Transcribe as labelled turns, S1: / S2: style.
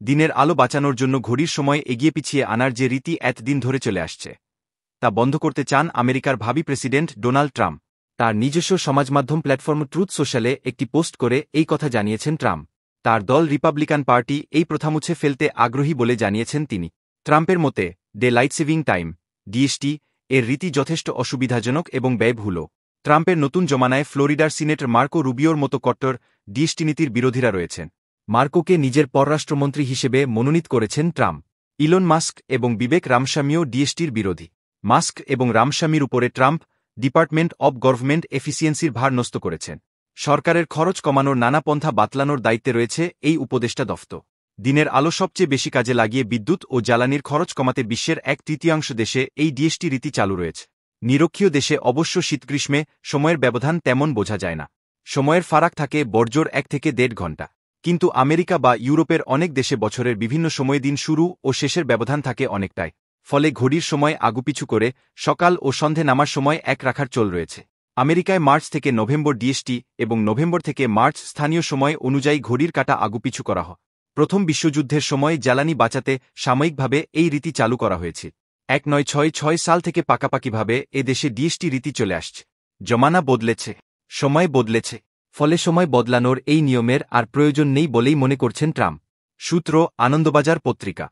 S1: দিনের আলো বাঁচানোর জন্য ঘড়ির সময় এগিয়ে পিছিয়ে আনার যে রীতি এতদিন ধরে চলে আসছে তা বন্ধ করতে চান আমেরিকার ভাবী প্রেসিডেন্ট ডোনাল্ড ট্রাম্প। তার নিজস্ব সমাজমাধ্যম প্ল্যাটফর্ম ট্রুথ সোশ্যালে একটি পোস্ট করে এই কথা জানিয়েছেন ট্রাম্প। তার দল রিপাবলিকান পার্টি এই প্রথা মুছে ফেলতে আগ্রহী বলে জানিয়েছেন তিনি। ট্রাম্পের মতে day light saving time DST এর রীতি যথেষ্ট অসুবিধাজনক এবং ব্যয়বহুল। ট্রাম্পের নতুন জমানায় ফ্লোরিডার সিনেটর মার্কো রুবিওর মতো কট্টর ডিএসটি নীতির বিরোধীরা রয়েছেন। মার্কোকে নিজের পররাষ্ট্রমন্ত্রী হিসেবে মনোনীত করেছেন ট্রাম্প। ইলন মাস্ক এবং বিবেক রামস্বামীও ডিএসটির বিরোধী। মাস্ক এবং রামস্বামীর উপরে ট্রাম্প ডিপার্টমেন্ট অব গভর্নমেন্ট এফিসিয়েন্সির ভার ন্যস্ত করেছেন। সরকারের খরচ কমানোর নানা পন্থা বাতলানোর দায়িত্বে রয়েছে এই উপদেষ্টা দফতর। দিনের আলো সবচেয়ে বেশি কাজে লাগিয়ে বিদ্যুৎ ও জ্বালানির খরচ কমাতে বিশ্বের 1/3 দেশে এই ডিএসটি রীতি চালু রয়েছে। নিরক্ষীয় দেশে অবশ্য শীতগ্রীষ্মে সময়ের ব্যবধান তেমন বোঝা যায় না। সময়ের ফারাক থাকে বড়জোর 1 থেকে 1.5 ঘণ্টা। কিন্তু আমেরিকা বা ইউরোপের অনেক দেশে বছরের বিভিন্ন সময়ে দিন শুরু ও শেষের ব্যবধান থাকে অনেকটাই। ফলে ঘড়ির সময় আগুপিছু করে সকাল ও সন্ধে নামার সময় এক রাখার চল রয়েছে। আমেরিকায় মার্চ থেকে নভেম্বর ডিএসটি এবং নভেম্বর থেকে মার্চ স্থানীয় সময় অনুযায়ী ঘড়ির কাঁটা আগুপিছু করা হয়। প্রথম বিশ্বযুদ্ধের সময় জ্বালানি বাঁচাতে সাময়িকভাবে এই রীতি চালু করা হয়েছে। 1966 সাল থেকে পাকাপাকিভাবে এ দেশে ডিএসটি রীতি চলে আসছে। জমানা বদলেছে, সময় বদলেছে, ফলে সময় বদলানোর এই নিয়মের আর প্রয়োজন নেই বলেই মনে করছেন ট্রাম্প। সূত্র আনন্দবাজার পত্রিকা।